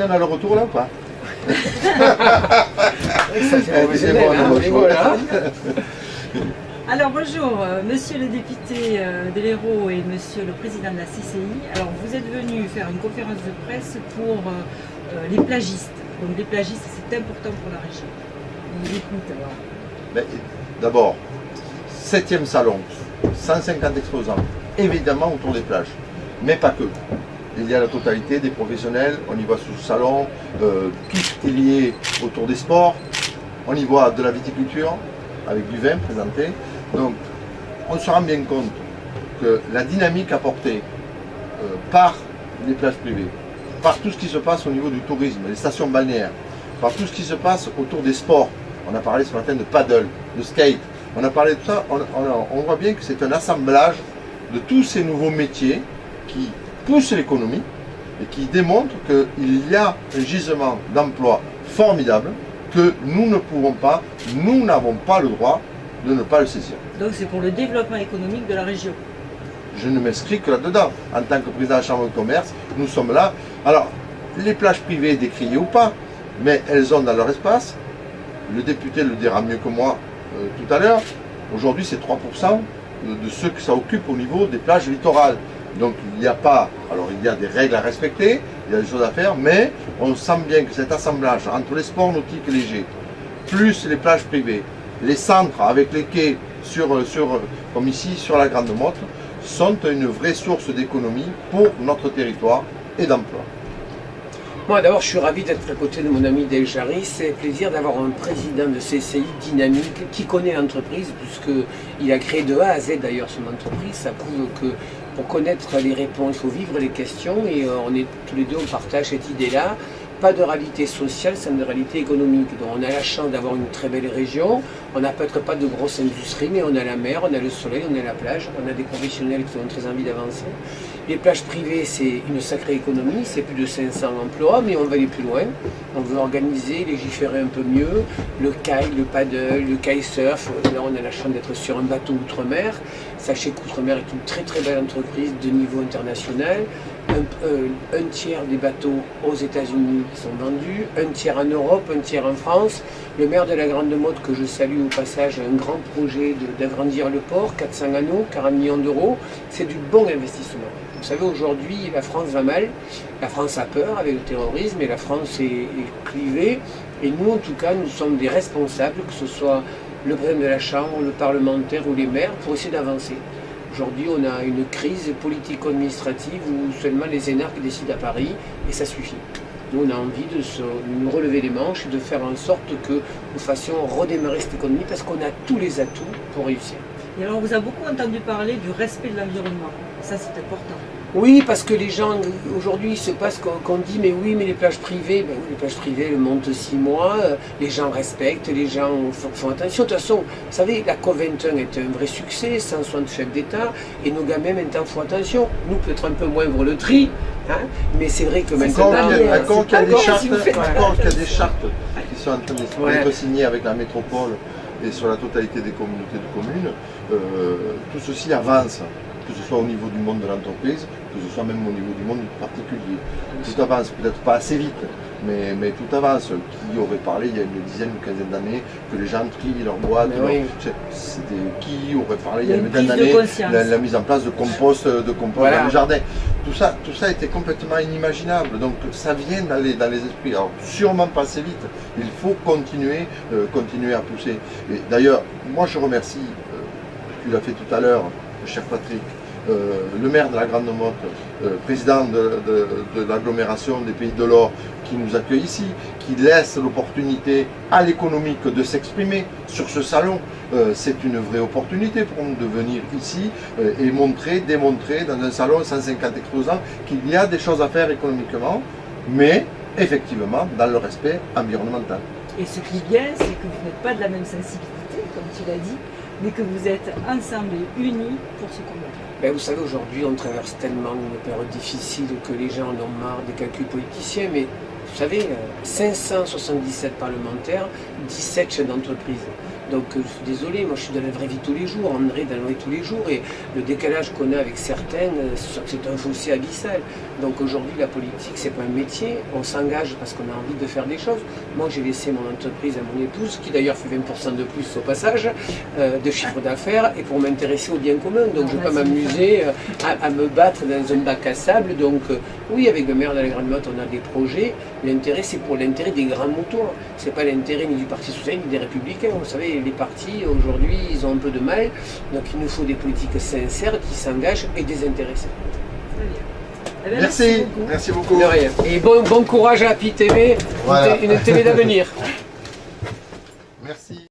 bien à le retour là ou pas? Ça c'est professionnel, hein, mais voilà. Alors bonjour, monsieur le député de l'Hérault et monsieur le président de la CCI. Alors vous êtes venu faire une conférence de presse pour les plagistes. Donc les plagistes, c'est important pour la région. On vous écoute alors. D'abord, 7e salon, 150 exposants, évidemment autour des plages, mais pas que. Il y a la totalité des professionnels, on y voit sous ce salon, tout ce qui est lié autour des sports, on y voit de la viticulture, avec du vin présenté. Donc on se rend bien compte que la dynamique apportée par les plages privées, par tout ce qui se passe au niveau du tourisme, les stations balnéaires, par tout ce qui se passe autour des sports, on a parlé ce matin de paddle, de skate, on a parlé de tout ça, on voit bien que c'est un assemblage de tous ces nouveaux métiers qui poussent l'économie et qui démontrent qu'il y a un gisement d'emplois formidable que nous ne pouvons pas, nous n'avons pas le droit de ne pas le saisir. Donc c'est pour le développement économique de la région. Je ne m'inscris que là-dedans. En tant que président de la Chambre de commerce, nous sommes là. Alors, les plages privées décriées ou pas, mais elles ont dans leur espace, le député le dira mieux que moi tout à l'heure, aujourd'hui c'est 3% de ceux que ça occupe au niveau des plages littorales. Donc il n'y a pas, alors il y a des règles à respecter, il y a des choses à faire, mais on sent bien que cet assemblage entre les sports nautiques légers, plus les plages privées, les centres avec les quais, comme ici sur la Grande Motte, sont une vraie source d'économie pour notre territoire et d'emploi. Moi d'abord je suis ravi d'être à côté de mon ami Del Jarry, c'est un plaisir d'avoir un président de CCI dynamique qui connaît l'entreprise puisqu'il a créé de A à Z d'ailleurs son entreprise, ça prouve que pour connaître les réponses, il faut vivre les questions et on est tous les deux, on partage cette idée-là. Pas de réalité sociale sans de réalité économique. Donc on a la chance d'avoir une très belle région, on n'a peut-être pas de grosses industries, mais on a la mer, on a le soleil, on a la plage, on a des professionnels qui ont très envie d'avancer. Les plages privées, c'est une sacrée économie, c'est plus de 500 emplois, mais on va aller plus loin. On veut organiser, légiférer un peu mieux, le kite, le paddle, le kitesurf. Là, on a la chance d'être sur un bateau outre-mer. Sachez qu'Outre-mer est une très très belle entreprise de niveau international. Un tiers des bateaux aux États-Unis sont vendus, un tiers en Europe, un tiers en France. Le maire de la Grande Motte, que je salue au passage, a un grand projet d'agrandir le port, 400 anneaux, 40 millions d'euros. C'est du bon investissement. Vous savez, aujourd'hui, la France va mal. La France a peur avec le terrorisme et la France est clivée. Et nous, en tout cas, nous sommes des responsables, que ce soit le président de la Chambre, le parlementaire ou les maires, pour essayer d'avancer. Aujourd'hui, on a une crise politico-administrative où seulement les énarques décident à Paris et ça suffit. Nous, on a envie de nous relever les manches et de faire en sorte que nous fassions redémarrer cette économie parce qu'on a tous les atouts pour réussir. Et alors on vous a beaucoup entendu parler du respect de l'environnement. Ça c'est important. Oui, parce que les gens, aujourd'hui, il se passe qu'on dit, mais oui, mais les plages privées, ben oui, les plages privées, elles montent 6 mois, les gens respectent, les gens font attention. De toute façon, vous savez, la COP21 est un vrai succès, 160 chefs d'État, et nos gamins maintenant font attention. Nous, peut-être un peu moins pour le tri, hein, mais c'est vrai que maintenant... Encore qu'il y a des chartes qui sont en train d'être signées avec la métropole et sur la totalité des communautés de communes, tout ceci avance, que ce soit au niveau du monde de l'entreprise, que ce soit même au niveau du monde particulier. Tout avance, peut-être pas assez vite, mais tout avance. Qui aurait parlé il y a une dizaine ou quinzaine d'années que les gens trient leur boîte, qui aurait parlé il y a une dizaine d'années la mise en place de compost dans le jardin. Tout ça était complètement inimaginable, donc ça vient dans les esprits. Alors sûrement pas assez vite, il faut continuer à pousser. Et d'ailleurs, moi je remercie, tu l'as fait tout à l'heure, cher Patrick, le maire de la Grande Motte, président de l'agglomération des Pays de l'Or, qui nous accueille ici, qui laisse l'opportunité à l'économique de s'exprimer sur ce salon. C'est une vraie opportunité pour nous de venir ici et démontrer dans un salon 150 exposants qu'il y a des choses à faire économiquement, mais effectivement dans le respect environnemental. Et ce qui est bien, c'est que vous n'êtes pas de la même sensibilité, comme tu l'as dit, mais que vous êtes ensemble et unis pour ce combat. Ben vous savez, aujourd'hui, on traverse tellement une période difficile que les gens en ont marre des calculs politiciens, mais vous savez, 577 parlementaires, 17 chefs d'entreprise. Donc je suis désolé, moi je suis dans la vraie vie tous les jours, André dans la vraie vie tous les jours, et le décalage qu'on a avec certaines, c'est sûr que c'est un fossé abyssal. Donc aujourd'hui la politique c'est pas un métier, on s'engage parce qu'on a envie de faire des choses. Moi j'ai laissé mon entreprise à mon épouse, qui d'ailleurs fait 20% de plus au passage, de chiffre d'affaires, et pour m'intéresser au bien commun. Donc je ne vais pas m'amuser à me battre dans un bac à sable. Donc oui, avec le maire de la Grande Motte on a des projets, l'intérêt c'est pour l'intérêt des grands moutons, c'est pas l'intérêt ni du Parti socialiste ni des Républicains. Vous savez, les partis aujourd'hui ils ont un peu de mal, donc il nous faut des politiques sincères qui s'engagent et désintéressées. Très bien. Eh bien, Merci, merci beaucoup. De rien. Et bon courage à Happy TV, Voilà. une télé d'avenir. Merci.